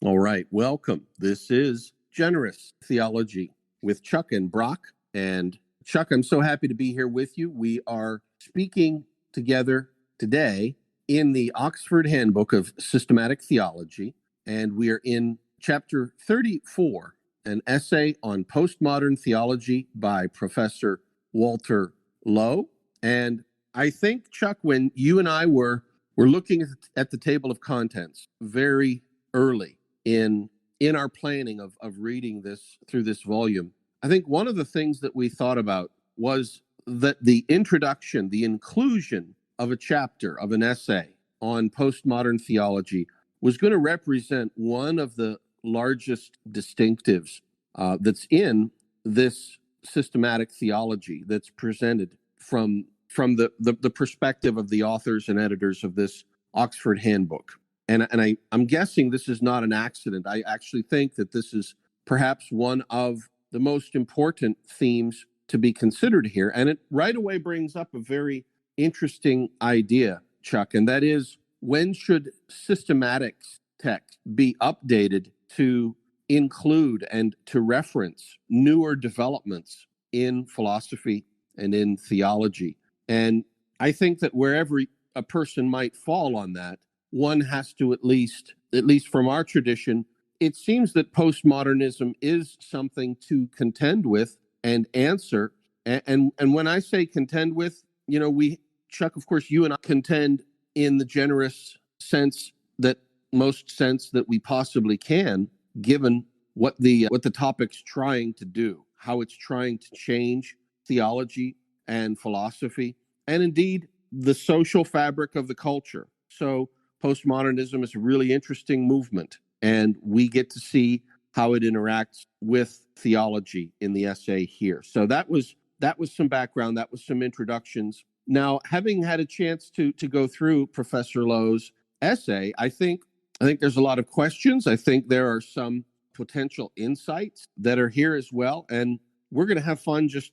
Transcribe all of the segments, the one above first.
All right, welcome. This is Generous Theology with Chuck and Brock. And Chuck, I'm so happy to be here with you. We are speaking together today in the Oxford Handbook of Systematic Theology, and we are in chapter 34, an essay on postmodern theology by Professor Walter Lowe. And I think, Chuck, when you and I were looking at the table of contents very early in our planning of reading this through this volume, I think one of the things that we thought about was that the introduction, the inclusion of a chapter, of an essay on postmodern theology was going to represent one of the largest distinctives that's in this systematic theology that's presented from the perspective of the authors and editors of this Oxford Handbook. And I'm guessing this is not an accident. I actually think that this is perhaps one of the most important themes to be considered here. And it right away brings up a very interesting idea, Chuck, and that is, when should systematic text be updated to include and to reference newer developments in philosophy and in theology? And I think that wherever a person might fall on that, one has to at least from our tradition, it seems that postmodernism is something to contend with and answer. And when I say contend with, Chuck, of course, you and I contend in the generous sense that we possibly can, given what the topic's trying to do, how it's trying to change theology and philosophy, and indeed the social fabric of the culture. So postmodernism is a really interesting movement, and we get to see how it interacts with theology in the essay here. So that was some background, that was some introductions. Now, having had a chance to go through Professor Lowe's essay, I think there's a lot of questions. I think there are some potential insights that are here as well, and we're going to have fun just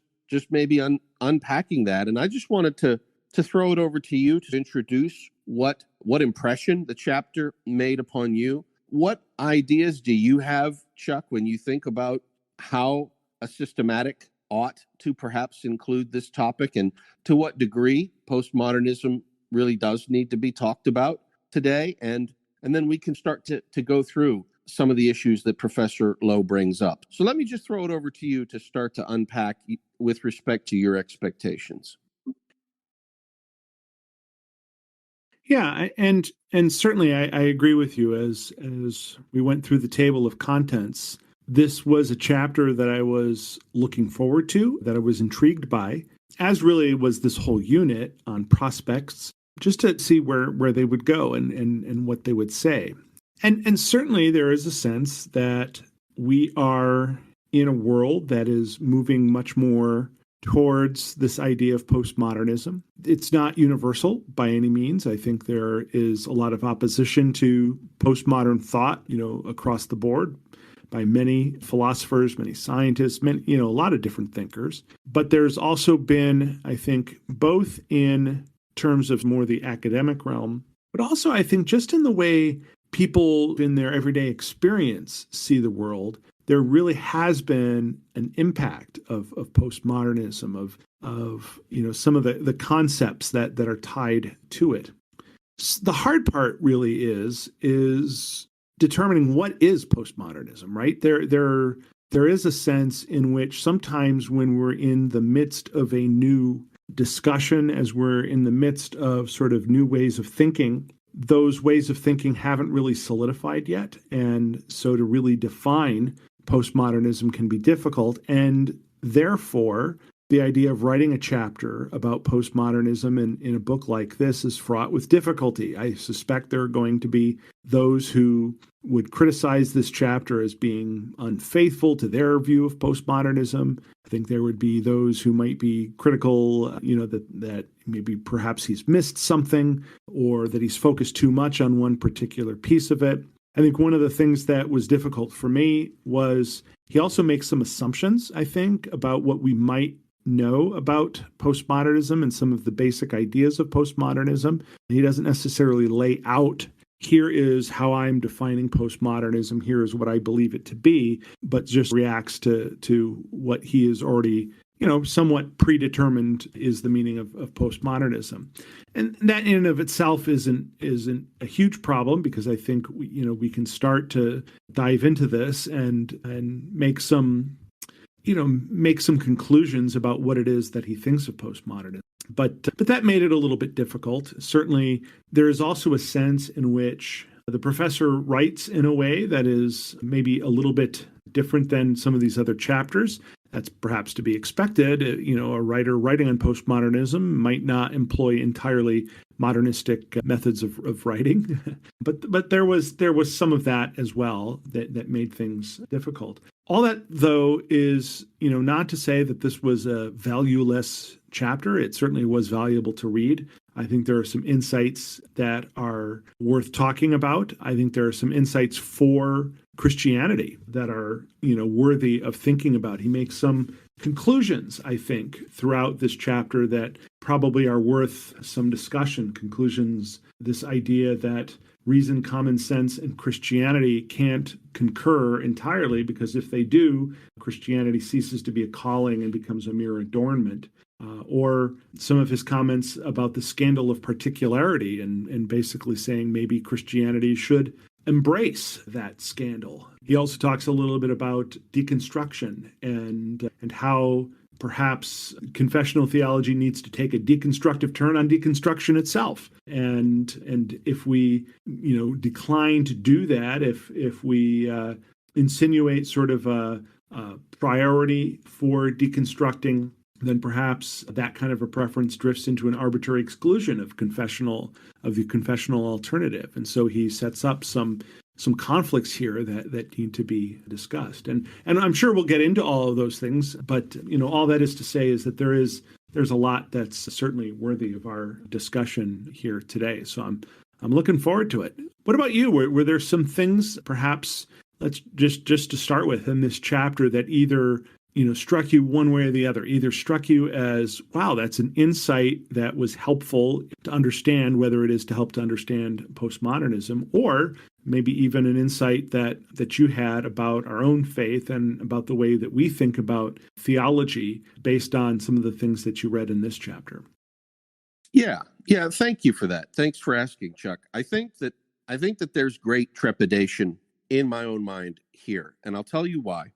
maybe unpacking that. And I just wanted to throw it over to you to introduce what impression the chapter made upon you. What ideas do you have, Chuck, when you think about how a systematic ought to perhaps include this topic, and to what degree postmodernism really does need to be talked about today? And then we can start to go through some of the issues that Professor Lowe brings up. So let me just throw it over to you to start to unpack with respect to your expectations. Yeah, and certainly I agree with you. As we went through the table of contents, this was a chapter that I was looking forward to, that I was intrigued by, as really was this whole unit on prospects, just to see where they would go and what they would say. And certainly there is a sense that we are in a world that is moving much more towards this idea of postmodernism. It's not universal by any means. I think there is a lot of opposition to postmodern thought, across the board by many philosophers, many scientists, a lot of different thinkers. But there's also been, I think, both in terms of more the academic realm, but also I think just in the way people in their everyday experience see the world, there really has been an impact of postmodernism, of some of the concepts that are tied to it. The hard part really is determining what is postmodernism, right? There is a sense in which sometimes when we're in the midst of a new discussion, as we're in the midst of sort of new ways of thinking, those ways of thinking haven't really solidified yet. And so to really define postmodernism can be difficult. And therefore, the idea of writing a chapter about postmodernism in a book like this is fraught with difficulty. I suspect there are going to be those who would criticize this chapter as being unfaithful to their view of postmodernism. I think there would be those who might be critical, that maybe perhaps he's missed something, or that he's focused too much on one particular piece of it. I think one of the things that was difficult for me was he also makes some assumptions, I think, about what we might know about postmodernism and some of the basic ideas of postmodernism. He doesn't necessarily lay out here is how I'm defining postmodernism, here is what I believe it to be, but just reacts to what he is already, somewhat predetermined is the meaning of postmodernism. And that in and of itself isn't a huge problem, because I think we can start to dive into this and make some conclusions about what it is that he thinks of postmodernism. But that made it a little bit difficult. Certainly, there is also a sense in which the professor writes in a way that is maybe a little bit different than some of these other chapters. That's perhaps to be expected. A writer writing on postmodernism might not employ entirely modernistic methods of writing, but there was some of that as well that made things difficult. All that, though, is not to say that this was a valueless chapter. It certainly was valuable to read. I think there are some insights that are worth talking about. I think there are some insights for Christianity that are, worthy of thinking about. He makes some conclusions, I think, throughout this chapter that probably are worth some discussion. Conclusions, this idea that reason, common sense, and Christianity can't concur entirely, because if they do, Christianity ceases to be a calling and becomes a mere adornment. Or some of his comments about the scandal of particularity and basically saying maybe Christianity should embrace that scandal. He also talks a little bit about deconstruction and how perhaps confessional theology needs to take a deconstructive turn on deconstruction itself. And if we, decline to do that, if we insinuate sort of a priority for deconstructing, then perhaps that kind of a preference drifts into an arbitrary exclusion of the confessional alternative. And so he sets up some conflicts here that need to be discussed. And I'm sure we'll get into all of those things, but all that is to say is that there's a lot that's certainly worthy of our discussion here today. So I'm looking forward to it. What about you? Were there some things, perhaps, let's just to start with, in this chapter that either struck you one way or the other, either struck you as, wow, that's an insight that was helpful to understand, whether it is to help to understand postmodernism, or maybe even an insight that you had about our own faith and about the way that we think about theology based on some of the things that you read in this chapter? Yeah. Thank you for that. Thanks for asking, Chuck. I think that there's great trepidation in my own mind here, and I'll tell you why.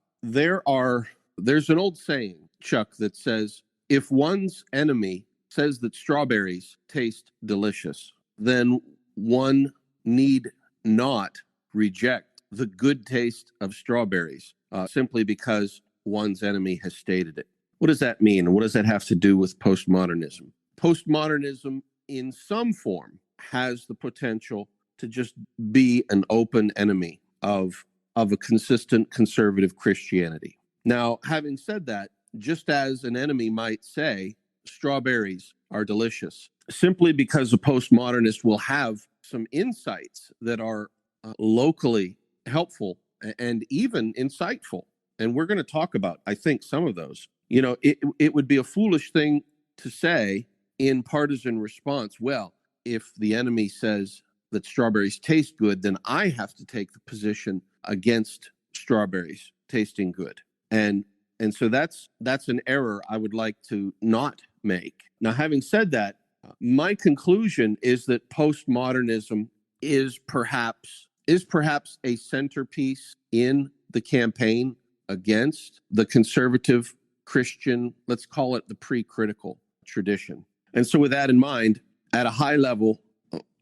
There's an old saying, Chuck, that says, if one's enemy says that strawberries taste delicious, then one need not reject the good taste of strawberries simply because one's enemy has stated it. What does that mean? And what does that have to do with postmodernism? Postmodernism, in some form, has the potential to just be an open enemy of a consistent conservative Christianity. Now, having said that, just as an enemy might say, strawberries are delicious, simply because a postmodernist will have some insights that are locally helpful and even insightful. And we're going to talk about, I think, some of those. It would be a foolish thing to say in partisan response, well, if the enemy says that strawberries taste good, then I have to take the position against strawberries tasting good. And so that's an error I would like to not make. Now, having said that, my conclusion is that postmodernism is perhaps a centerpiece in the campaign against the conservative Christian, let's call it the pre-critical tradition. And so with that in mind, at a high level,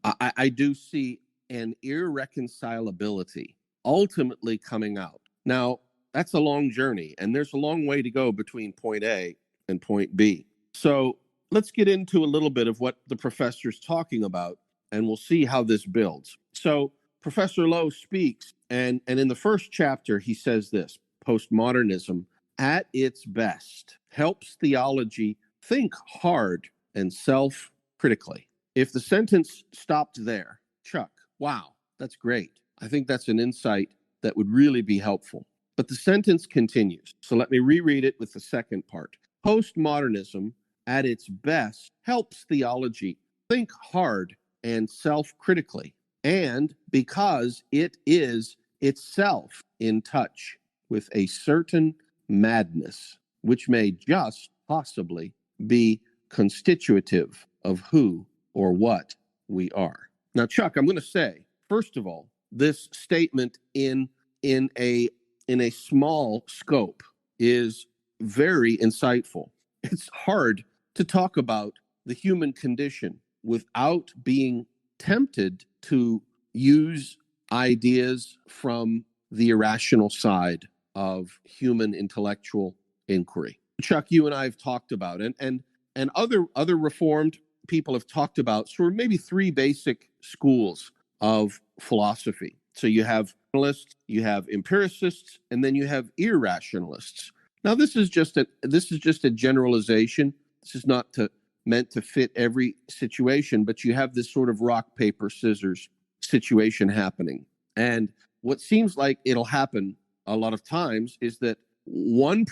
I do see an irreconcilability ultimately coming out. Now, that's a long journey, and there's a long way to go between point A and point B. So let's get into a little bit of what the professor's talking about, and we'll see how this builds. So Professor Lowe speaks, and in the first chapter, he says this: postmodernism, at its best, helps theology think hard and self-critically. If the sentence stopped there, Chuck, wow, that's great. I think that's an insight that would really be helpful. But the sentence continues. So let me reread it with the second part. Postmodernism, at its best, helps theology think hard and self-critically. and because it is itself in touch with a certain madness, which may just possibly be constitutive of who or what we are. Now, Chuck, I'm going to say, first of all, this statement in a small scope is very insightful. It's hard to talk about the human condition without being tempted to use ideas from the irrational side of human intellectual inquiry. Chuck, you and I have talked about, and other Reformed people have talked about sort of maybe three basic schools of philosophy. So you have rationalists, you have empiricists, and then you have irrationalists. Now this is just a generalization. This is not meant to fit every situation, but you have this sort of rock, paper, scissors situation happening. And what seems like it'll happen a lot of times is that one of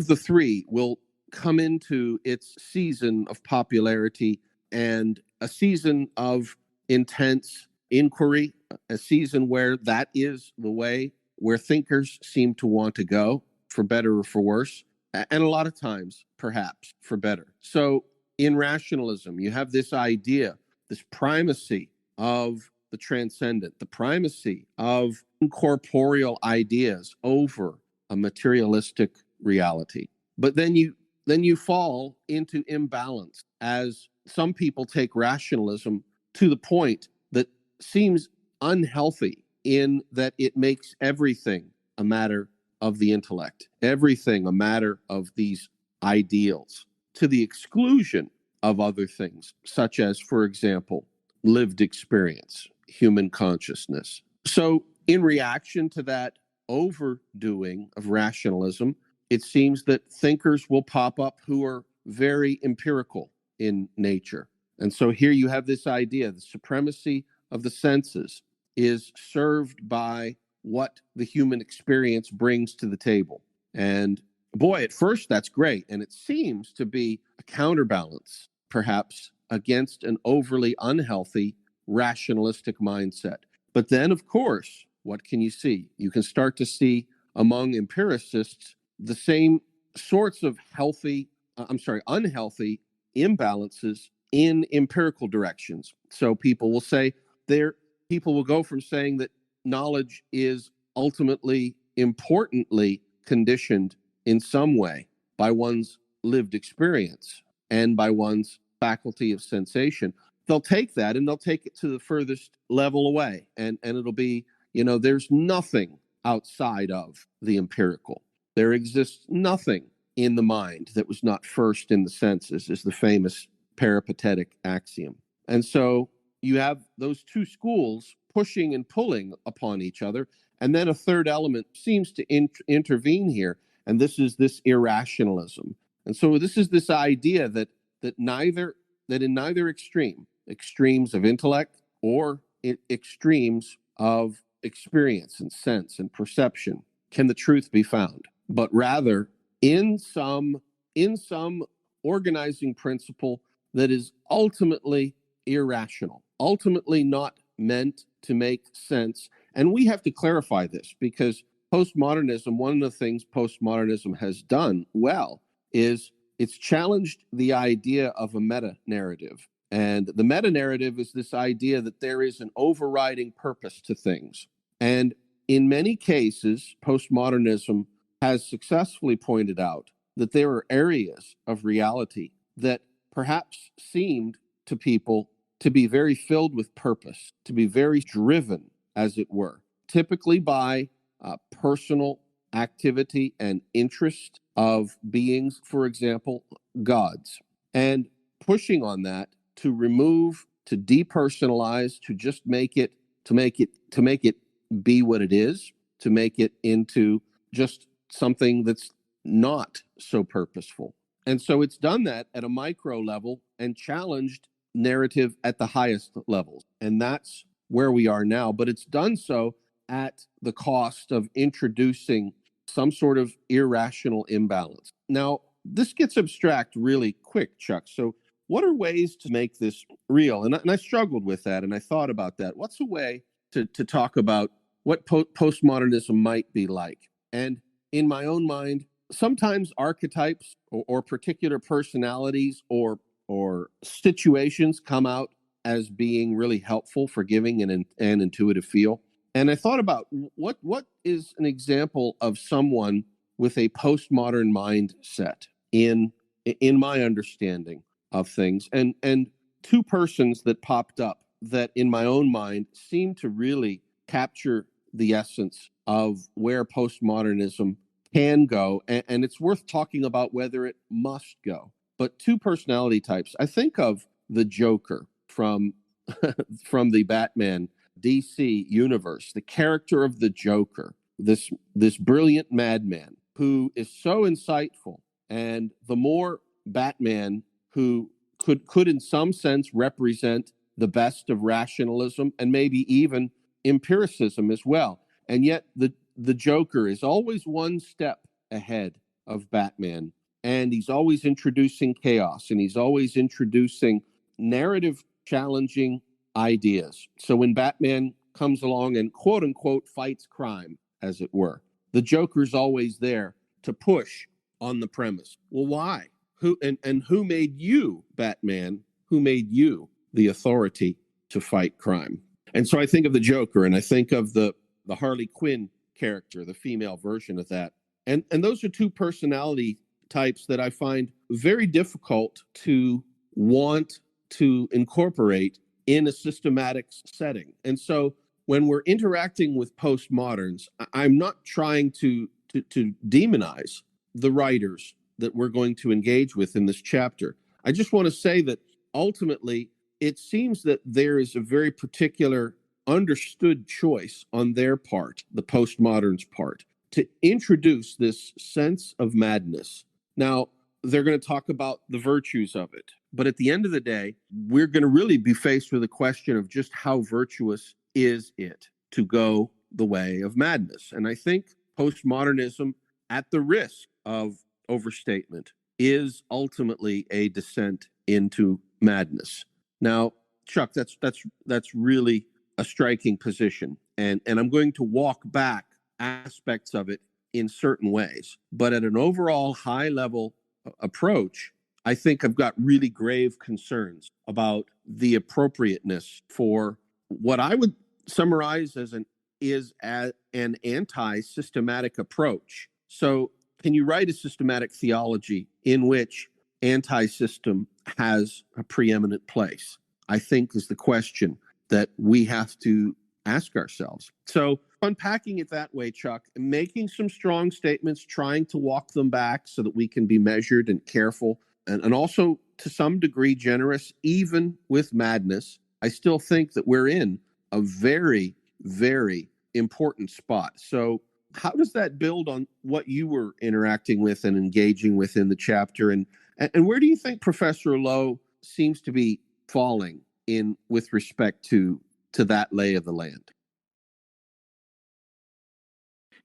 the three will come into its season of popularity and a season of intense inquiry, a season where that is the way where thinkers seem to want to go, for better or for worse, and a lot of times, perhaps, for better. So in rationalism, you have this idea, this primacy of the transcendent, the primacy of incorporeal ideas over a materialistic reality. But then you fall into imbalance as some people take rationalism to the point that seems unhealthy, in that it makes everything a matter of the intellect, everything a matter of these ideals, to the exclusion of other things, such as, for example, lived experience, human consciousness. So in reaction to that overdoing of rationalism, it seems that thinkers will pop up who are very empirical in nature. And so here you have this idea, the supremacy of the senses is served by what the human experience brings to the table. And boy, at first that's great. And it seems to be a counterbalance, perhaps, against an overly unhealthy rationalistic mindset. But then, of course, what can you see? You can start to see among empiricists the same sorts of unhealthy imbalances in empirical directions. So people will go from saying that knowledge is ultimately, importantly conditioned in some way by one's lived experience and by one's faculty of sensation. They'll take that and they'll take it to the furthest level away. And it'll be, there's nothing outside of the empirical. There exists nothing in the mind that was not first in the senses, is the famous peripatetic axiom. And so you have those two schools pushing and pulling upon each other. And then a third element seems to intervene here. And this is this irrationalism. And so this is this idea that in neither extremes of intellect or extremes of experience and sense and perception, can the truth be found, but rather in some organizing principle that is ultimately irrational, ultimately not meant to make sense. And we have to clarify this, because postmodernism, one of the things postmodernism has done well is it's challenged the idea of a meta-narrative. And the meta-narrative is this idea that there is an overriding purpose to things. And in many cases, postmodernism has successfully pointed out that there are areas of reality that perhaps seemed to people to be very filled with purpose, to be very driven, as it were, typically by personal activity and interest of beings, for example, gods, and pushing on that to remove, to depersonalize, to just make it be what it is, to make it into just something that's not so purposeful. And so it's done that at a micro level and challenged narrative at the highest levels. And that's where we are now. But it's done so at the cost of introducing some sort of irrational imbalance. Now, this gets abstract really quick, Chuck. So what are ways to make this real? And I struggled with that, and I thought about that. What's a way to talk about what postmodernism might be like? And in my own mind, sometimes archetypes or particular personalities or situations come out as being really helpful for giving an intuitive feel. And I thought about what is an example of someone with a postmodern mindset in my understanding of things, and two persons that popped up that in my own mind seem to really capture the essence of where postmodernism can go, and it's worth talking about whether it must go. But two personality types. I think of the Joker from from the Batman DC universe, the character of the Joker, this brilliant madman who is so insightful, and the more Batman who could in some sense represent the best of rationalism and maybe even empiricism as well. And yet the Joker is always one step ahead of Batman, and he's always introducing chaos, and he's always introducing narrative challenging ideas. So when Batman comes along and quote unquote fights crime, as it were, the Joker's always there to push on the premise. Well, why? Who made you, Batman? Who made you the authority to fight crime? And so I think of the Joker, and I think of the Harley Quinn character, the female version of that. And those are two personality types that I find very difficult to want to incorporate in a systematic setting. And so when we're interacting with postmoderns, I'm not trying to demonize the writers that we're going to engage with in this chapter. I just want to say that ultimately, it seems that there is a very particular understood choice on their part, the postmoderns' part, to introduce this sense of madness. Now, they're going to talk about the virtues of it. But at the end of the day, we're going to really be faced with a question of just how virtuous is it to go the way of madness. And I think postmodernism, at the risk of overstatement, is ultimately a descent into madness. Now, Chuck, that's really a striking position. And I'm going to walk back aspects of it in certain ways. But at an overall high level approach, I think I've got really grave concerns about the appropriateness for what I would summarize as an anti-systematic approach. So can you write a systematic theology in which anti-system has a preeminent place? I think is the question that we have to ask ourselves. So unpacking it that way, Chuck, making some strong statements, trying to walk them back so that we can be measured and careful, and also to some degree generous, even with madness. I still think that we're in a very, very important spot. So how does that build on what you were interacting with and engaging with in the chapter? And where do you think Professor Lowe seems to be falling in with respect to that lay of the land?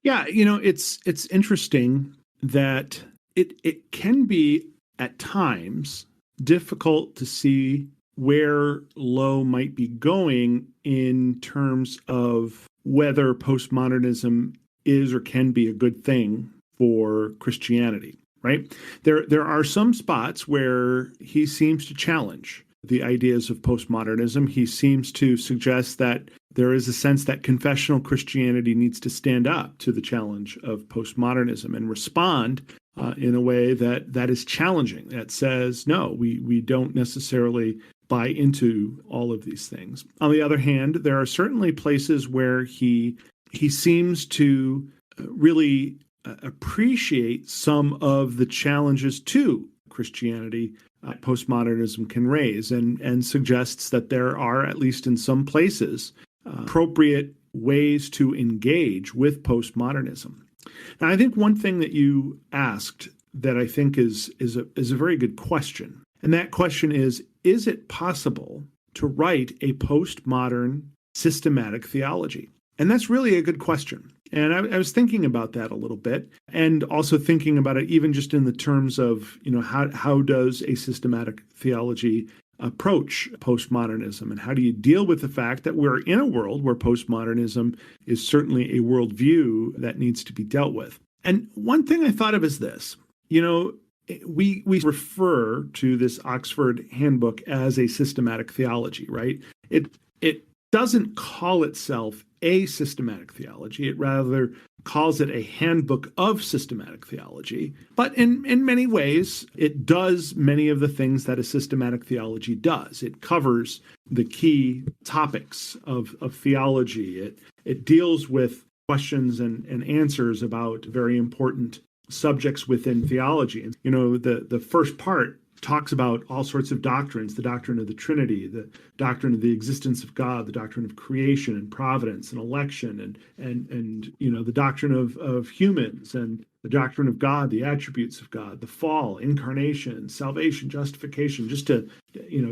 Yeah, it's interesting that it can be at times difficult to see where Lowe might be going in terms of whether postmodernism is or can be a good thing for Christianity, right? There are some spots where he seems to challenge the ideas of postmodernism. He seems to suggest that there is a sense that confessional Christianity needs to stand up to the challenge of postmodernism and respond in a way that is challenging, that says, no, we don't necessarily buy into all of these things. On the other hand, there are certainly places where he seems to really appreciate some of the challenges to Christianity postmodernism can raise, and suggests that there are, at least in some places, appropriate ways to engage with postmodernism. Now, I think one thing that you asked that I think is a very good question, and that question is it possible to write a postmodern systematic theology? And that's really a good question. And I was thinking about that a little bit, and also thinking about it even just in the terms of, how does a systematic theology approach postmodernism, and how do you deal with the fact that we're in a world where postmodernism is certainly a worldview that needs to be dealt with. And one thing I thought of is this, we refer to this Oxford Handbook as a systematic theology, right? It doesn't call itself a systematic theology. It rather calls it a handbook of systematic theology. But in many ways, it does many of the things that a systematic theology does. It covers the key topics of theology. It deals with questions and answers about very important subjects within theology. And, the first part talks about all sorts of doctrines: the doctrine of the Trinity, the doctrine of the existence of God, the doctrine of creation and providence and election, and the doctrine of humans, and the doctrine of God, the attributes of God, the fall, incarnation, salvation, justification, just to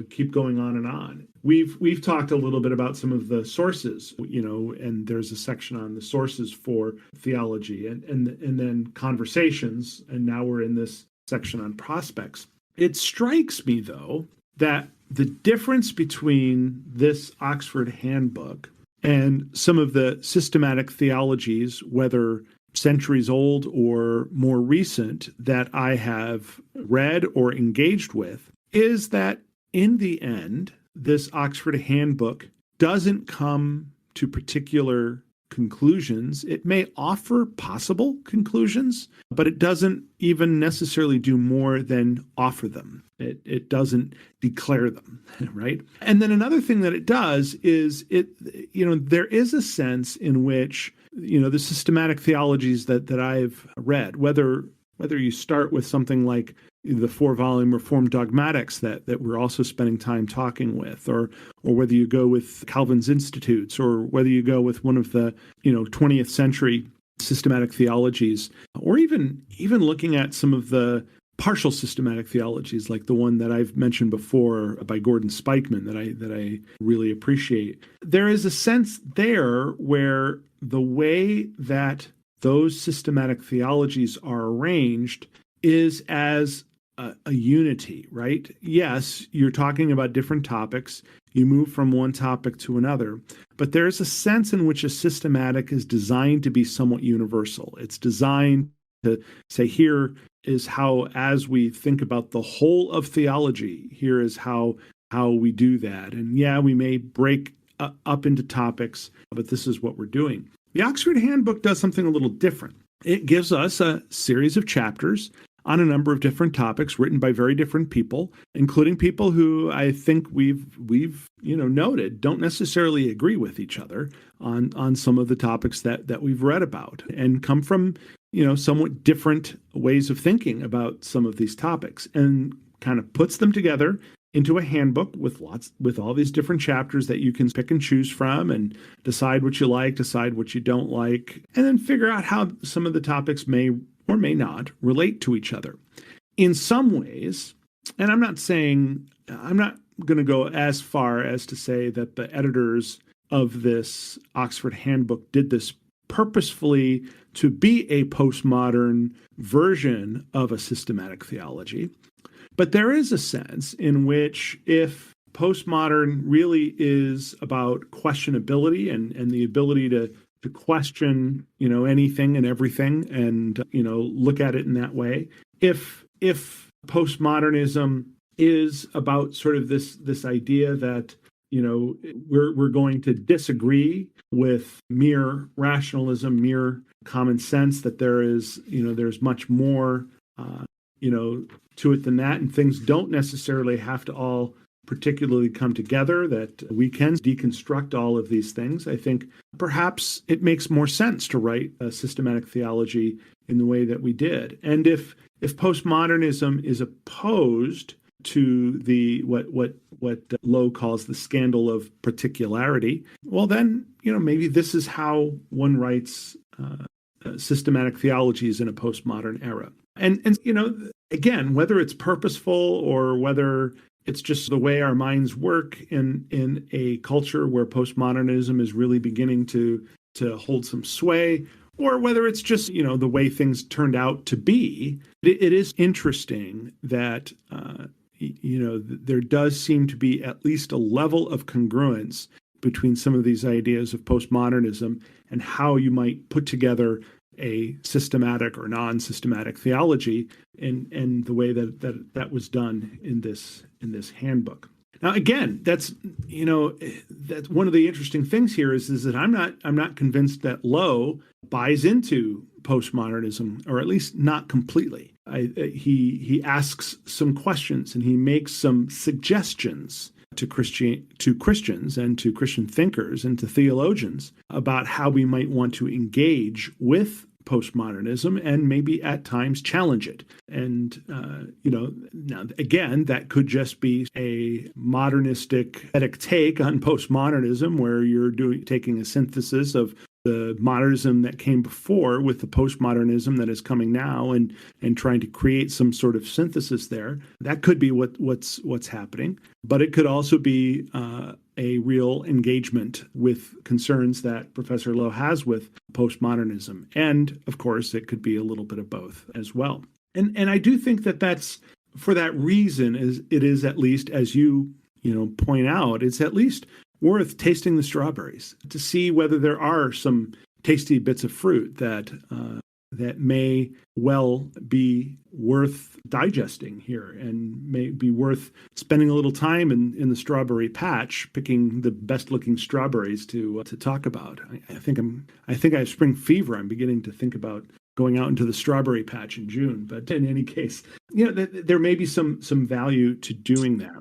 keep going on and on. We've talked a little bit about some of the sources, and there's a section on the sources for theology, and then conversations, and now we're in this section on prospects. It strikes me, though, that the difference between this Oxford Handbook and some of the systematic theologies, whether centuries old or more recent, that I have read or engaged with, is that in the end, this Oxford Handbook doesn't come to particular conclusions. It may offer possible conclusions, but it doesn't even necessarily do more than offer them. It doesn't declare them, right? And then another thing that it does is there is a sense in which, the systematic theologies that I've read, whether you start with something like the 4-volume Reformed Dogmatics that we're also spending time talking with, or whether you go with Calvin's Institutes, or whether you go with one of the 20th century systematic theologies, or even looking at some of the partial systematic theologies, like the one that I've mentioned before by Gordon Spikeman that I really appreciate. There is a sense there where the way that those systematic theologies are arranged is as a unity, right? Yes, you're talking about different topics. You move from one topic to another, but there's a sense in which a systematic is designed to be somewhat universal. It's designed to say, here is how, as we think about the whole of theology, here is how we do that. And yeah, we may break up into topics, but this is what we're doing. The Oxford Handbook does something a little different. It gives us a series of chapters on a number of different topics written by very different people, including people who I think we've noted don't necessarily agree with each other on some of the topics that we've read about, and come from somewhat different ways of thinking about some of these topics, and kind of puts them together into a handbook with all these different chapters that you can pick and choose from, and decide what you like, decide what you don't like, and then figure out how some of the topics may or may not relate to each other. In some ways, and I'm not going to go as far as to say that the editors of this Oxford Handbook did this purposefully to be a postmodern version of a systematic theology. But there is a sense in which, if postmodern really is about questionability and the ability to question, anything and everything, and, look at it in that way. If postmodernism is about sort of this idea that, we're going to disagree with mere rationalism, mere common sense, that there's much more, to it than that, and things don't necessarily have to all particularly come together, that we can deconstruct all of these things, I think perhaps it makes more sense to write a systematic theology in the way that we did. And if postmodernism is opposed to the what Lowe calls the scandal of particularity, well then, maybe this is how one writes systematic theologies in a postmodern era. And again, whether it's purposeful or whether it's just the way our minds work in a culture where postmodernism is really beginning to hold some sway, or whether it's just, the way things turned out to be, it is interesting that, there does seem to be at least a level of congruence between some of these ideas of postmodernism and how you might put together a systematic or non-systematic theology and the way that was done in this handbook. Now, again, that's one of the interesting things here is that I'm not convinced that Lowe buys into postmodernism, or at least not completely. He asks some questions and he makes some suggestions to Christians and to Christian thinkers and to theologians about how we might want to engage with postmodernism and maybe at times challenge it. And, now again, that could just be a modernistic take on postmodernism where you're taking a synthesis of the modernism that came before with the postmodernism that is coming now and trying to create some sort of synthesis there. That could be what's happening, but it could also be a real engagement with concerns that Professor Lowe has with postmodernism. And of course, it could be a little bit of both as well. And I do think that that's for that reason it is at least, as you point out, it's at least worth tasting the strawberries to see whether there are some tasty bits of fruit that may well be worth digesting here and may be worth spending a little time in the strawberry patch, picking the best looking strawberries to talk about. I think I have spring fever. I'm beginning to think about going out into the strawberry patch in June. But in any case, there may be some value to doing that.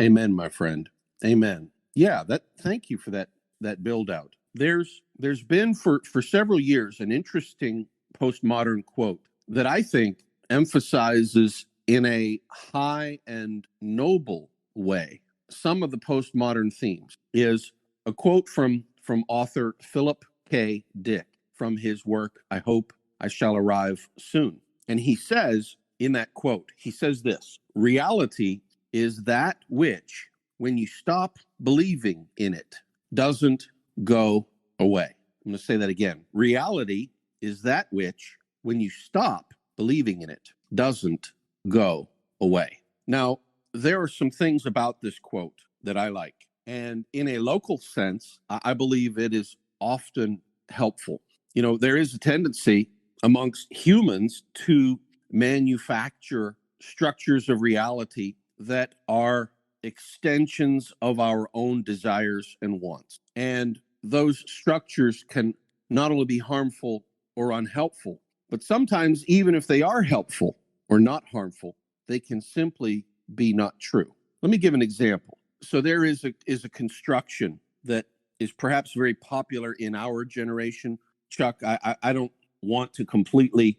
Amen, my friend. Amen. Yeah, thank you for that build out. There's been for several years an interesting postmodern quote that I think emphasizes in a high and noble way some of the postmodern themes. Is a quote from author Philip K. Dick from his work, I Hope I Shall Arrive Soon. And he says in that quote, he says this: reality is that which, when you stop believing in it, doesn't go away. I'm going to say that again. Reality is that which, when you stop believing in it, doesn't go away. Now, there are some things about this quote that I like. And in a local sense, I believe it is often helpful. There is a tendency amongst humans to manufacture structures of reality that are extensions of our own desires and wants. And those structures can not only be harmful or unhelpful, but sometimes even if they are helpful or not harmful, they can simply be not true. Let me give an example. So there is a construction that is perhaps very popular in our generation. Chuck, I don't want to completely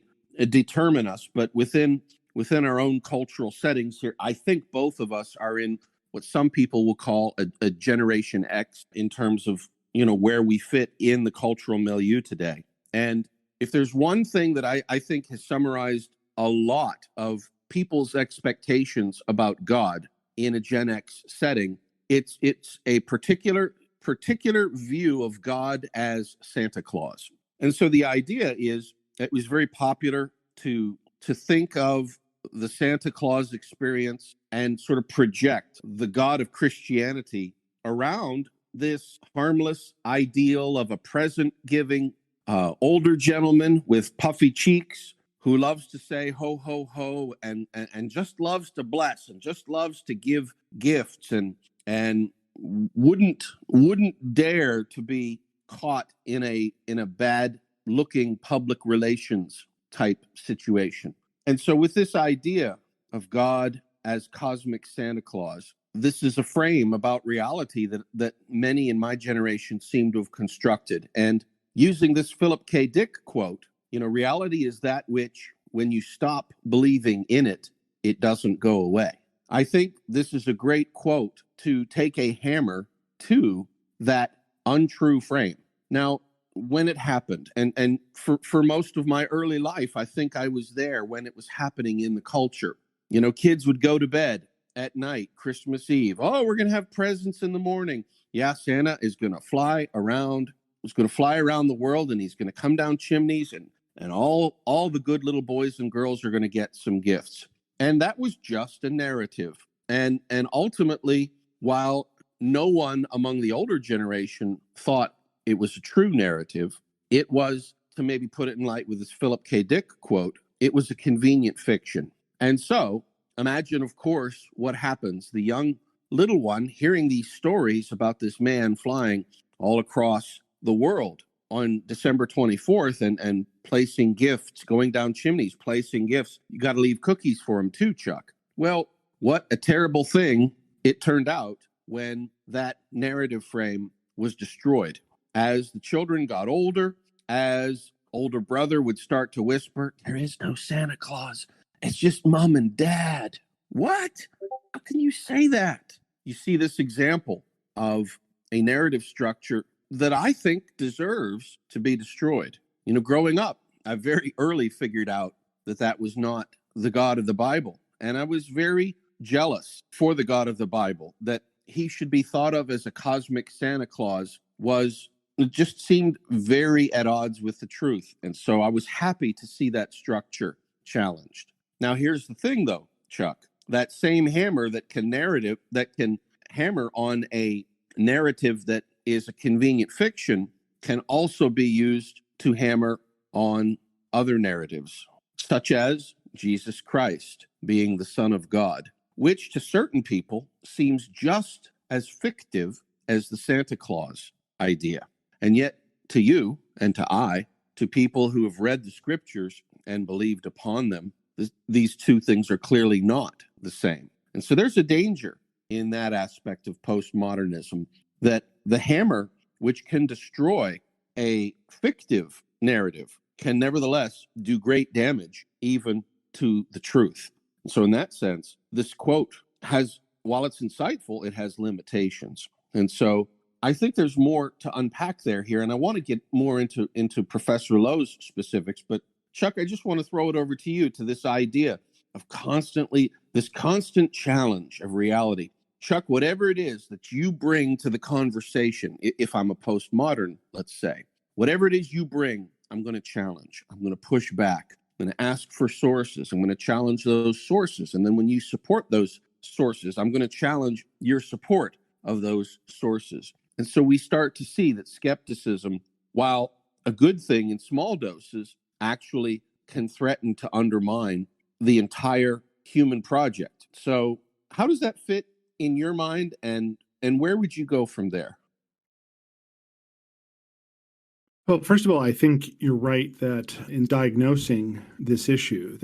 determine us, but within our own cultural settings here, I think both of us are in what some people will call a Generation X in terms of, where we fit in the cultural milieu today. And if there's one thing that I think has summarized a lot of people's expectations about God in a Gen X setting, it's a particular view of God as Santa Claus. And so the idea is it was very popular to think of the Santa Claus experience and sort of project the God of Christianity around this harmless ideal of a present-giving older gentleman with puffy cheeks who loves to say ho, ho, ho, and just loves to bless and just loves to give gifts and wouldn't dare to be caught in a bad looking public relations type situation. And so with this idea of God as cosmic Santa Claus, this is a frame about reality that many in my generation seem to have constructed. And using this Philip K. Dick quote, reality is that which, when you stop believing in it, it doesn't go away. I think this is a great quote to take a hammer to that untrue frame. Now, when it happened, and for most of my early life, I think I was there when it was happening in the culture. Kids would go to bed at night, Christmas Eve. Oh, we're going to have presents in the morning. Yeah, Santa is going to fly around. He's going to fly around the world, and he's going to come down chimneys, and all the good little boys and girls are going to get some gifts. And that was just a narrative. And ultimately, while no one among the older generation thought it was a true narrative, it was, to maybe put it in light with this Philip K. Dick quote, it was a convenient fiction. And so imagine, of course, what happens. The young little one hearing these stories about this man flying all across the world on December 24th and placing gifts, going down chimneys, placing gifts. You got to leave cookies for him too, Chuck. Well, what a terrible thing it turned out when that narrative frame was destroyed. As the children got older, as older brother would start to whisper, there is no Santa Claus. It's just mom and dad. What? How can you say that? You see this example of a narrative structure that I think deserves to be destroyed. You know, growing up, I very early figured out that that was not the God of the Bible. And I was very jealous for the God of the Bible, that he should be thought of as a cosmic Santa Claus it just seemed very at odds with the truth. And so I was happy to see that structure challenged. Now, here's the thing, though, Chuck. That same hammer that can hammer on a narrative that is a convenient fiction can also be used to hammer on other narratives, such as Jesus Christ being the Son of God, which to certain people seems just as fictive as the Santa Claus idea. And yet, to you and to people who have read the scriptures and believed upon them, these two things are clearly not the same. And so there's a danger in that aspect of postmodernism, that the hammer, which can destroy a fictive narrative, can nevertheless do great damage even to the truth. And so in that sense, this quote has, while it's insightful, it has limitations. And so I think there's more to unpack here, and I want to get more into Professor Lowe's specifics. But Chuck, I just want to throw it over to you, to this idea of this constant challenge of reality. Chuck, whatever it is that you bring to the conversation, if I'm a postmodern, let's say, whatever it is you bring, I'm going to challenge. I'm going to push back. I'm going to ask for sources. I'm going to challenge those sources. And then when you support those sources, I'm going to challenge your support of those sources. And so we start to see that skepticism, while a good thing in small doses, actually can threaten to undermine the entire human project. So how does that fit in your mind, and where would you go from there? Well, first of all, I think you're right that in diagnosing this issue,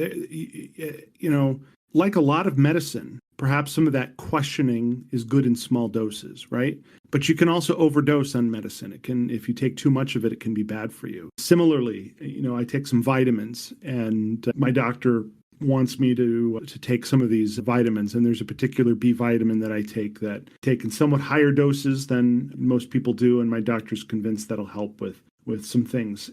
like a lot of medicine, perhaps some of that questioning is good in small doses, right? But you can also overdose on medicine. If you take too much of it, it can be bad for you. Similarly, I take some vitamins, and my doctor wants me to take some of these vitamins. And there's a particular B vitamin that I take in somewhat higher doses than most people do. And my doctor's convinced that'll help with some things.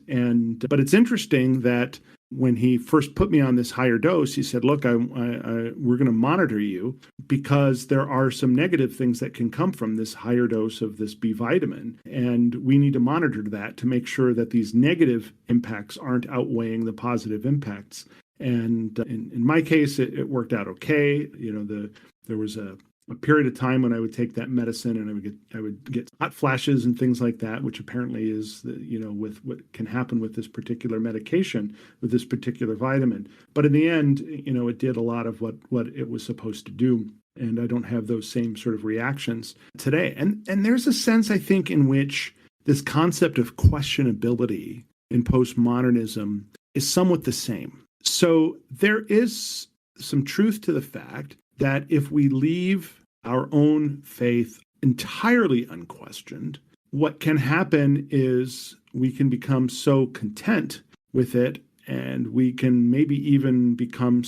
But it's interesting that when he first put me on this higher dose, he said, look, we're going to monitor you because there are some negative things that can come from this higher dose of this B vitamin. And we need to monitor that to make sure that these negative impacts aren't outweighing the positive impacts. And in my case, it worked out okay. There was a period of time when I would take that medicine and I would get hot flashes and things like that, which apparently is with what can happen with this particular medication, with this particular vitamin. But in the end, it did a lot of what it was supposed to do. And I don't have those same sort of reactions today. And there's a sense, I think, in which this concept of questionability in postmodernism is somewhat the same. So there is some truth to the fact that if we leave our own faith entirely unquestioned, what can happen is we can become so content with it, and we can maybe even become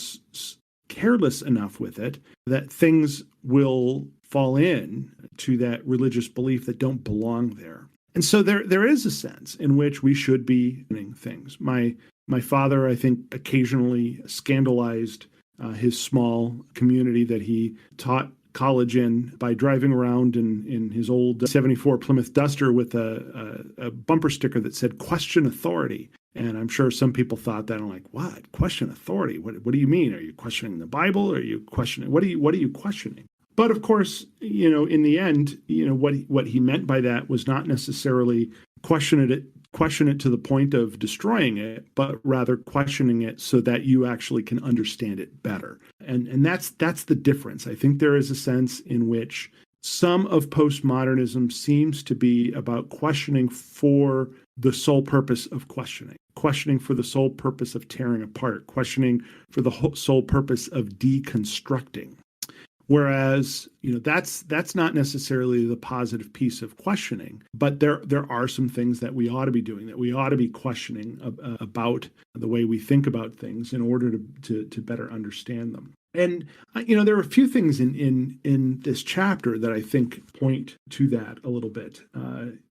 careless enough with it that things will fall in to that religious belief that don't belong there. And so there is a sense in which we should be doing things. My father, I think, occasionally scandalized his small community that he taught college in by driving around in his old 74 Plymouth Duster with a bumper sticker that said "Question Authority." And I'm sure some people thought that. I'm like, what? Question authority? What do you mean? Are you questioning the Bible? Are you questioning what are you questioning? But of course, in the end, what he meant by that was not necessarily question it to the point of destroying it, but rather questioning it so that you actually can understand it better. And that's the difference. I think there is a sense in which some of postmodernism seems to be about questioning for the sole purpose of questioning for the sole purpose of tearing apart, questioning for the sole purpose of deconstructing. Whereas, that's not necessarily the positive piece of questioning, but there are some things that we ought to be doing, that we ought to be questioning about the way we think about things in order to better understand them. And, there are a few things in this chapter that I think point to that a little bit.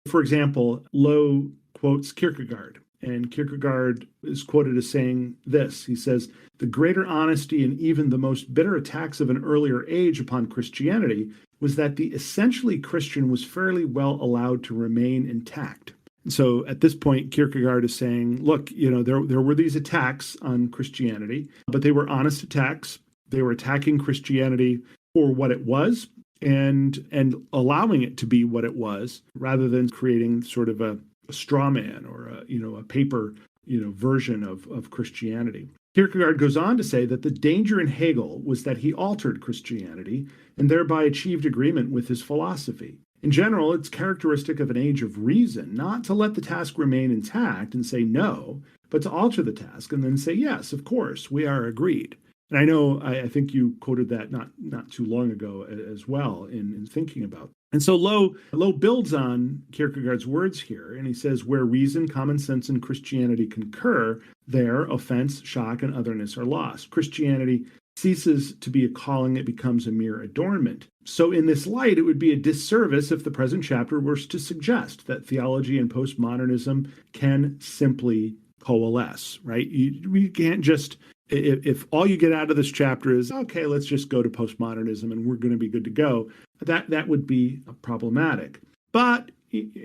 For example, Lowe quotes Kierkegaard. And Kierkegaard is quoted as saying this. He says, "The greater honesty and even the most bitter attacks of an earlier age upon Christianity was that the essentially Christian was fairly well allowed to remain intact." And so at this point, Kierkegaard is saying, look, there were these attacks on Christianity, but they were honest attacks. They were attacking Christianity for what it was and allowing it to be what it was, rather than creating sort of a straw man or a paper version of Christianity. Kierkegaard goes on to say that the danger in Hegel was that he altered Christianity and thereby achieved agreement with his philosophy. In general, it's characteristic of an age of reason not to let the task remain intact and say no, but to alter the task and then say yes, of course, we are agreed. And I know, I think you quoted that not too long ago as well in thinking about. And so Lowe builds on Kierkegaard's words here, and he says, where reason, common sense, and Christianity concur, there offense, shock, and otherness are lost. Christianity ceases to be a calling, it becomes a mere adornment. So in this light, it would be a disservice if the present chapter were to suggest that theology and postmodernism can simply coalesce, right? We can't just... If all you get out of this chapter is, okay, let's just go to postmodernism and we're going to be good to go, that would be problematic. But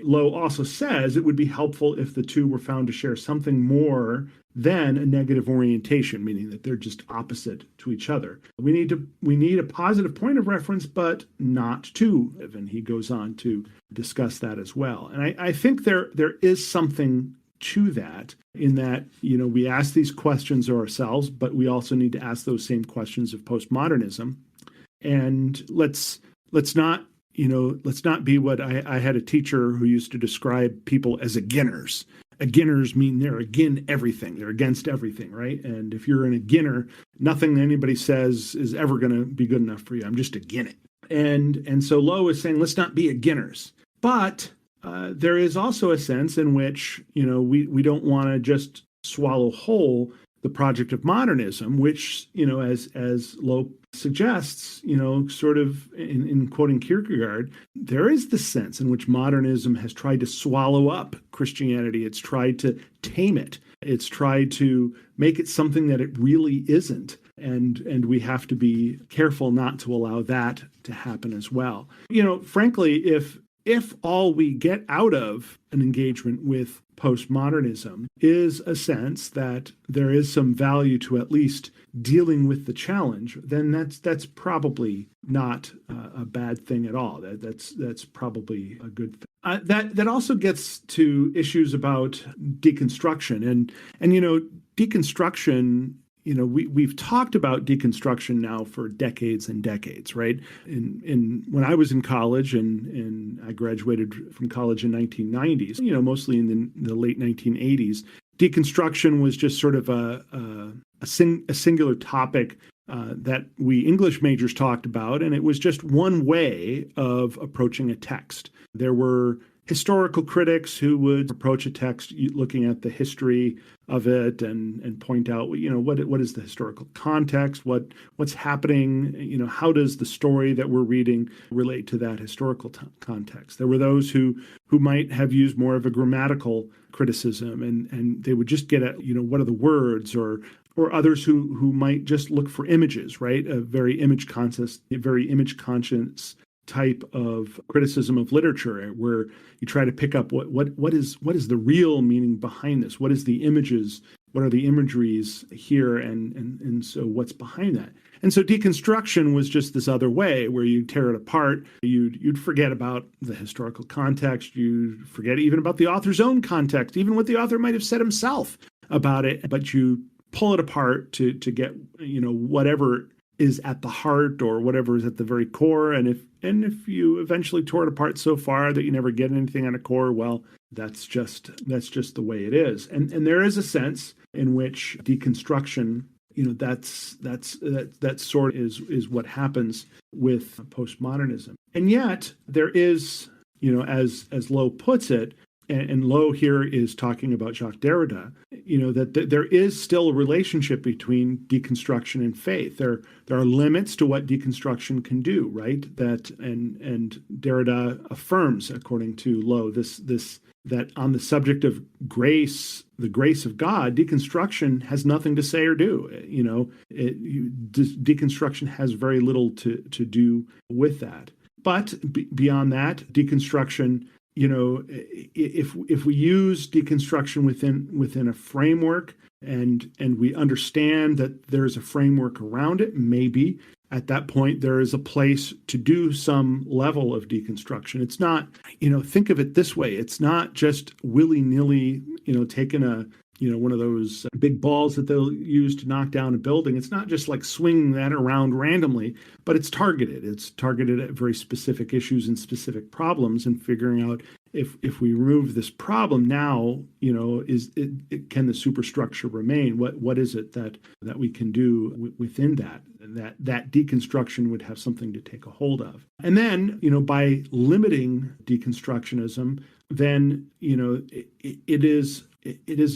Lowe also says it would be helpful if the two were found to share something more than a negative orientation, meaning that they're just opposite to each other. We need a positive point of reference, but not two. And he goes on to discuss that as well. And I think there is something to that, in that, we ask these questions of ourselves, but we also need to ask those same questions of postmodernism. And let's not be what I had a teacher who used to describe people as aginners. Aginners mean they're agin everything. They're against everything, right? And if you're an aginner, nothing anybody says is ever going to be good enough for you. I'm just agin it. And so Lowe is saying, let's not be aginners. But there is also a sense in which, we don't want to just swallow whole the project of modernism, which, as Lowe suggests, sort of in quoting Kierkegaard, there is the sense in which modernism has tried to swallow up Christianity. It's tried to tame it. It's tried to make it something that it really isn't. And we have to be careful not to allow that to happen as well. Frankly, if all we get out of an engagement with postmodernism is a sense that there is some value to at least dealing with the challenge, then that's probably not a bad thing at all. That's probably a good thing. That also gets to issues about deconstruction and deconstruction. We've talked about deconstruction now for decades and decades, right? When I was in college and I graduated from college in 1990s, mostly in the late 1980s, deconstruction was just sort of a singular topic that we English majors talked about, and it was just one way of approaching a text. There were historical critics who would approach a text looking at the history of it and point out, what is the historical context, what's happening, how does the story that we're reading relate to that historical context. There were those who might have used more of a grammatical criticism, and they would just get at, what are the words, or others who might just look for images, right? A very image conscious type of criticism of literature, where you try to pick up what is the real meaning behind this? What is the images? What are the imageries here? And so what's behind that? And so deconstruction was just this other way where you tear it apart. You'd forget about the historical context. You'd forget even about the author's own context, even what the author might have said himself about it. But you pull it apart to get, whatever is at the heart or whatever is at the very core. And if you eventually tore it apart so far that you never get anything on a core, well, that's just the way it is. And there is a sense in which deconstruction, that sort is what happens with postmodernism. And yet there is, as Lowe puts it, and Lowe here is talking about Jacques Derrida, that there is still a relationship between deconstruction and faith. There are limits to what deconstruction can do, right? And Derrida affirms, according to Lowe, that on the subject of grace, the grace of God, deconstruction has nothing to say or do. Deconstruction has very little to do with that. But beyond that, deconstruction, if we use deconstruction within a framework and we understand that there's a framework around it, maybe at that point there is a place to do some level of deconstruction. It's not, think of it this way. It's not just willy-nilly, taking one of those big balls that they'll use to knock down a building. It's not just like swinging that around randomly, but it's targeted. It's targeted at very specific issues and specific problems, and figuring out if we remove this problem now, can the superstructure remain? What is it that we can do within that? That deconstruction would have something to take a hold of. And then, by limiting deconstructionism, then, it is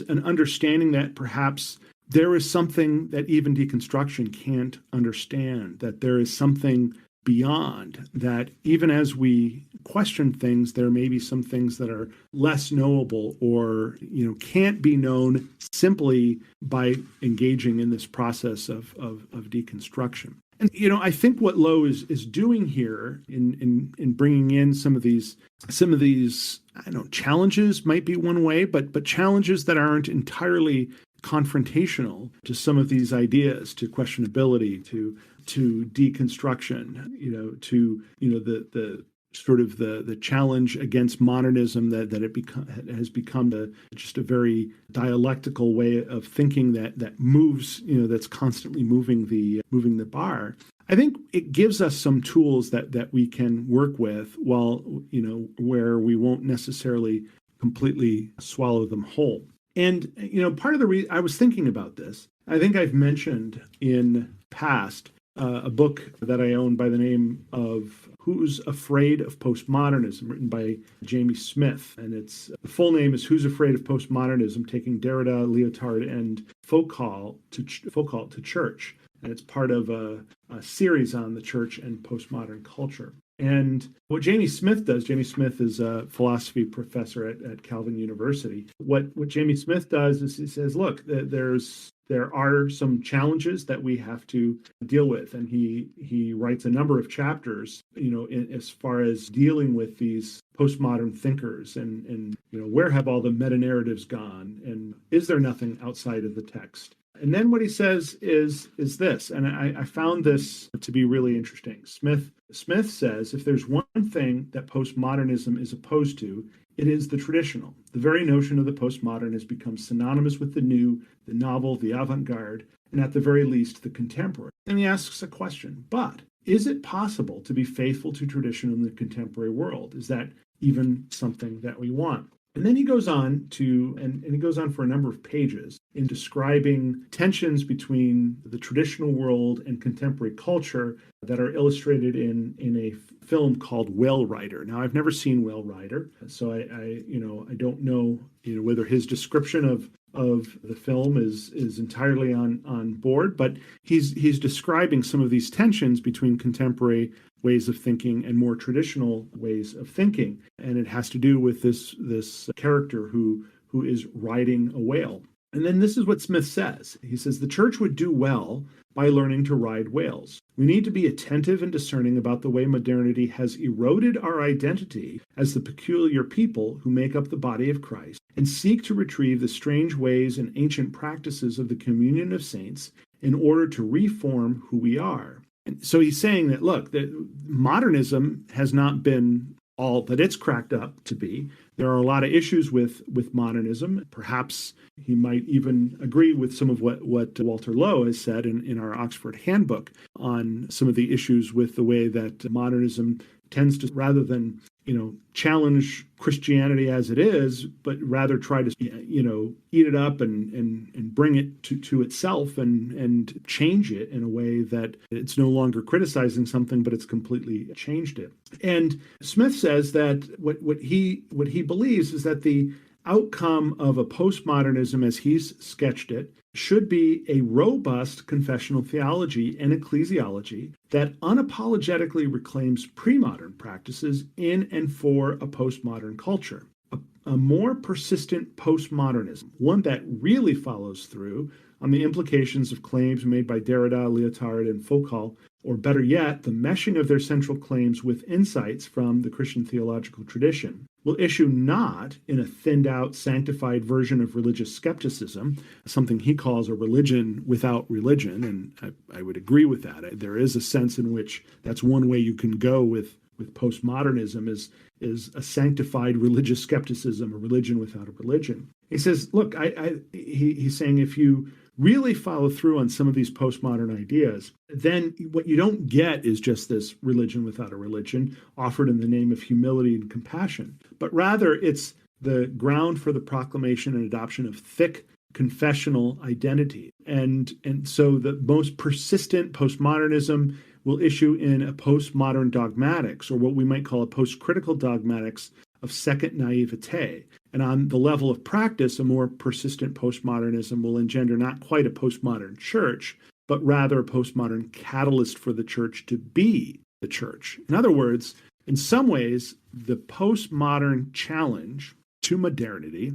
an understanding that perhaps there is something that even deconstruction can't understand, that there is something beyond, that even as we question things, there may be some things that are less knowable or, can't be known simply by engaging in this process of deconstruction. And, I think what Lowe is doing here in bringing in some of these, I don't know, challenges might be one way, but challenges that aren't entirely confrontational to some of these ideas, to questionability, to deconstruction, to the sort of the challenge against modernism that has become just a very dialectical way of thinking that moves, that's constantly moving the bar. I think it gives us some tools that we can work with while, where we won't necessarily completely swallow them whole. And, part of the reason I was thinking about this, I think I've mentioned in past a book that I own by the name of Who's Afraid of Postmodernism, written by Jamie Smith. And the full name is Who's Afraid of Postmodernism, Taking Derrida, Lyotard, and Foucault to Church. And it's part of a series on the church and postmodern culture. And what Jamie Smith does, Jamie Smith is a philosophy professor at Calvin University. What Jamie Smith does is he says, look, there are some challenges that we have to deal with. And he writes a number of chapters, as far as dealing with these postmodern thinkers and where have all the meta-narratives gone? And is there nothing outside of the text? And then what he says is this, and I found this to be really interesting. Smith says, if there's one thing that postmodernism is opposed to, it is the traditional. The very notion of the postmodern has become synonymous with the new, the novel, the avant-garde, and at the very least, the contemporary. And he asks a question, but is it possible to be faithful to tradition in the contemporary world? Is that even something that we want? And then he goes on and he goes on for a number of pages in describing tensions between the traditional world and contemporary culture that are illustrated in a film called Whale Rider. Now, I've never seen Whale Rider, so I don't know whether his description of the film is entirely on board, but he's describing some of these tensions between contemporary ways of thinking and more traditional ways of thinking, and it has to do with this character who is riding a whale. And then this is what Smith says. He says, the church would do well by learning to ride whales. We need to be attentive and discerning about the way modernity has eroded our identity as the peculiar people who make up the body of Christ and seek to retrieve the strange ways and ancient practices of the communion of saints in order to reform who we are. And so he's saying that, look, that modernism has not been all that it's cracked up to be. There are a lot of issues with modernism. Perhaps he might even agree with some of what Walter Lowe has said in our Oxford Handbook on some of the issues with the way that modernism tends to, rather than, challenge Christianity as it is, but rather try to, eat it up and bring it to itself and change it in a way that it's no longer criticizing something, but it's completely changed it. And Smith says that what he believes is that the outcome of a postmodernism, as he's sketched it, should be a robust confessional theology and ecclesiology that unapologetically reclaims pre-modern practices in and for a postmodern culture. A more persistent postmodernism, one that really follows through on the implications of claims made by Derrida, Lyotard, and Foucault, or better yet, the meshing of their central claims with insights from the Christian theological tradition, will issue not in a thinned-out, sanctified version of religious skepticism, something he calls a religion without religion, and I would agree with that. There is a sense in which that's one way you can go with postmodernism is a sanctified religious skepticism, a religion without a religion. He says, look, he's saying if you really follow through on some of these postmodern ideas, then what you don't get is just this religion without a religion offered in the name of humility and compassion, but rather it's the ground for the proclamation and adoption of thick confessional identity. And so the most persistent postmodernism will issue in a postmodern dogmatics, or what we might call a post-critical dogmatics of second naivete. And on the level of practice, a more persistent postmodernism will engender not quite a postmodern church, but rather a postmodern catalyst for the church to be the church. In other words, in some ways, the postmodern challenge to modernity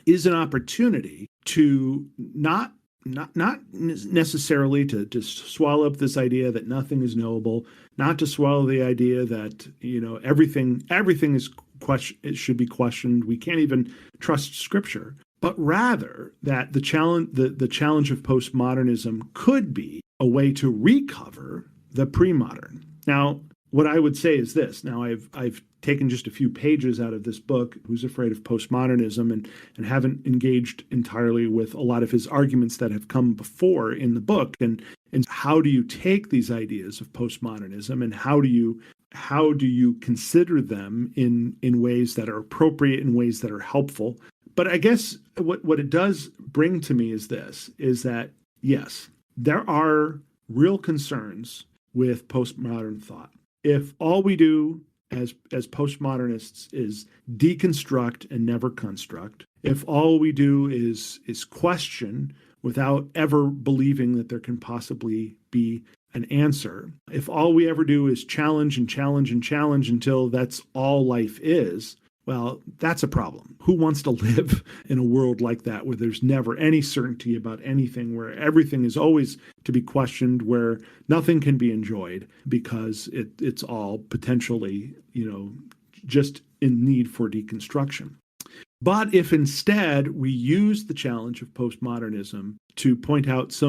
is an opportunity to not necessarily to swallow up this idea that nothing is knowable, not to swallow the idea that everything is it should be questioned. We can't even trust Scripture, but rather that the challenge of postmodernism could be a way to recover the pre-modern. Now, what I would say is this. Now, I've taken just a few pages out of this book, Who's Afraid of Postmodernism, and haven't engaged entirely with a lot of his arguments that have come before in the book. And how do you take these ideas of postmodernism, and how do you consider them in ways that are appropriate, in ways that are helpful? But I guess what it does bring to me is that yes, there are real concerns with postmodern thought. If all we do as postmodernists is deconstruct and never construct, if all we do is question without ever believing that there can possibly be an answer, if all we ever do is challenge and challenge and challenge until that's all life is, well, that's a problem. Who wants to live in a world like that, where there's never any certainty about anything, where everything is always to be questioned, where nothing can be enjoyed because it's all potentially, just in need for deconstruction? But if instead we use the challenge of postmodernism to point out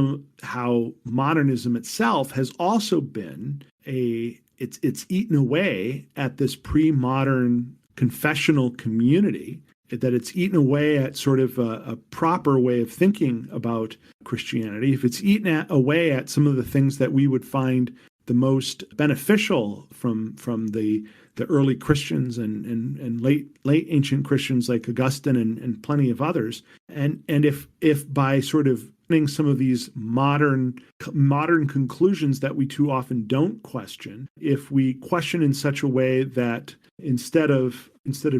how modernism itself has also been it's eaten away at this pre-modern confessional community, that it's eaten away at sort of a proper way of thinking about Christianity, if it's eaten away at some of the things that we would find the most beneficial from the early Christians and late ancient Christians like Augustine and plenty of others, and if by sort of some of these modern conclusions that we too often don't question, if we question in such a way that instead of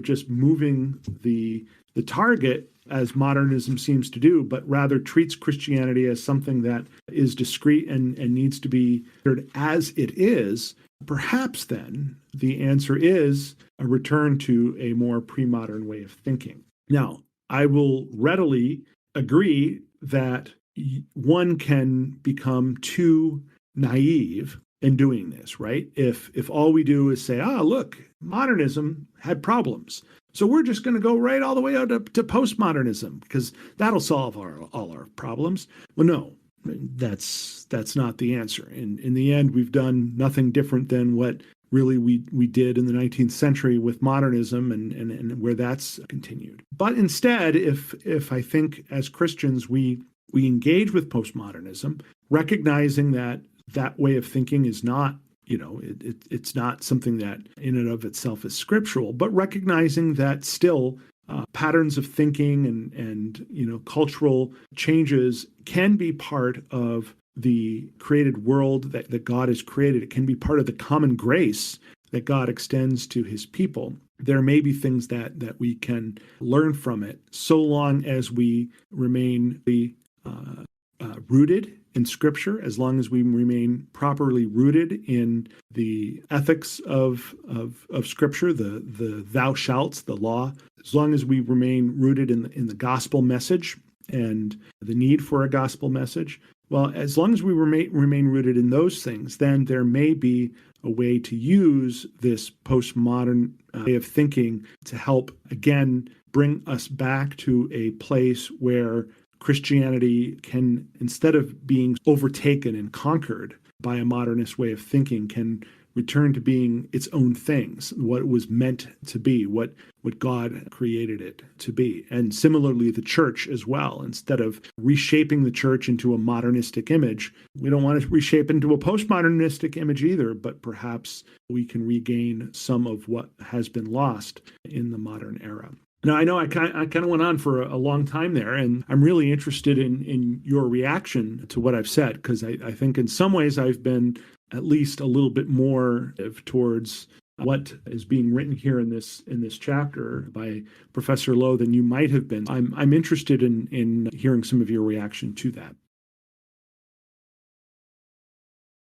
just moving the target as modernism seems to do, but rather treats Christianity as something that is discrete and needs to be heard as it is, perhaps then the answer is a return to a more pre-modern way of thinking. Now, I will readily agree that one can become too naive in doing this, right? If all we do is say, look, modernism had problems, so we're just going to go right all the way out to postmodernism because that'll solve all our problems. Well, no, that's not the answer. In the end, we've done nothing different than what really we did in the 19th century with modernism and where that's continued. But instead, if I think as Christians we engage with postmodernism, recognizing that way of thinking is not, it's not something that in and of itself is scriptural, but recognizing that still patterns of thinking and cultural changes can be part of the created world that God has created. It can be part of the common grace that God extends to his people. There may be things that we can learn from it, so long as we remain rooted in Scripture, as long as we remain properly rooted in the ethics of Scripture, the thou shalts, the law, as long as we remain rooted in the gospel message and the need for a gospel message. Well, as long as we remain rooted in those things, then there may be a way to use this postmodern way of thinking to help, again, bring us back to a place where Christianity can, instead of being overtaken and conquered by a modernist way of thinking, can return to being its own things, what it was meant to be, what God created it to be. And similarly, the church as well. Instead of reshaping the church into a modernistic image, we don't want to reshape into a postmodernistic image either, but perhaps we can regain some of what has been lost in the modern era. Now, I know I kind of went on for a long time there, and I'm really interested in your reaction to what I've said, because I think in some ways I've been at least a little bit more towards what is being written here in this chapter by Professor Lowe than you might have been. I'm interested in hearing some of your reaction to that.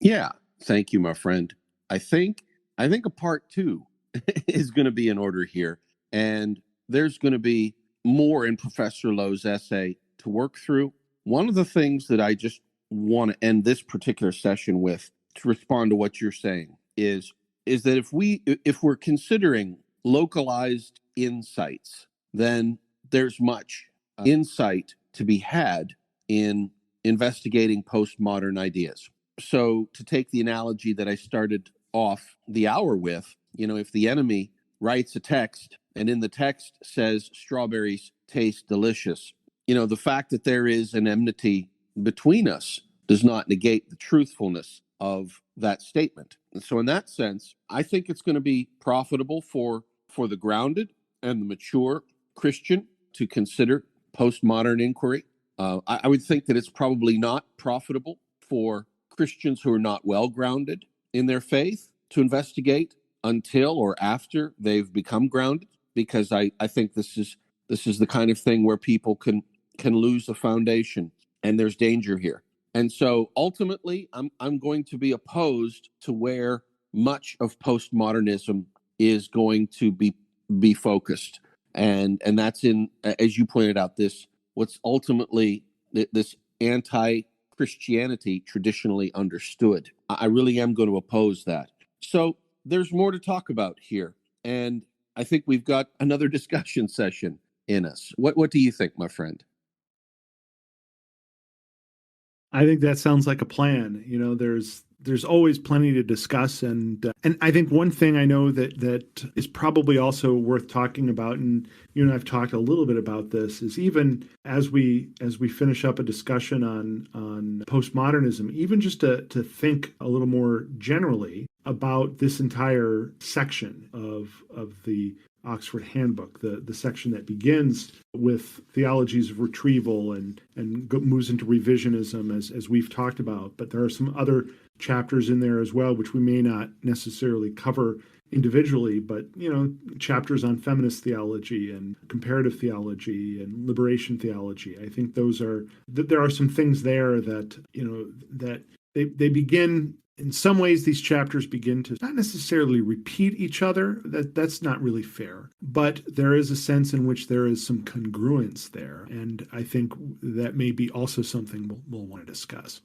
Yeah, thank you, my friend. I think a part two is going to be in order here, and there's going to be more in Professor Lowe's essay to work through. One of the things that I just want to end this particular session with, to respond to what you're saying, is that if we're considering localized insights, then there's much insight to be had in investigating postmodern ideas. So to take the analogy that I started off the hour with, if the enemy writes a text and in the text says strawberries taste delicious, the fact that there is an enmity between us does not negate the truthfulness of that statement. And so in that sense, I think it's going to be profitable for the grounded and the mature Christian to consider postmodern inquiry. I would think that it's probably not profitable for Christians who are not well grounded in their faith to investigate until or after they've become grounded, because I think this is the kind of thing where people can lose the foundation, and there's danger here. And so ultimately, I'm going to be opposed to where much of postmodernism is going to be focused, and that's in, as you pointed out, what's ultimately this anti-Christianity traditionally understood. I really am going to oppose that. So there's more to talk about here, and I think we've got another discussion session in us. What do you think, my friend? I think that sounds like a plan. There's always plenty to discuss, and I think one thing I know that is probably also worth talking about, and you and I've talked a little bit about this, is even as we finish up a discussion on postmodernism, even just to think a little more generally about this entire section of the Oxford Handbook, the section that begins with theologies of retrieval and moves into revisionism, as we've talked about. But there are some other chapters in there as well, which we may not necessarily cover individually, but chapters on feminist theology and comparative theology and liberation theology. I think there are some things there that that they begin in some ways, these chapters begin to not necessarily repeat each other. That's not really fair. But there is a sense in which there is some congruence there. And I think that may be also something we'll want to discuss.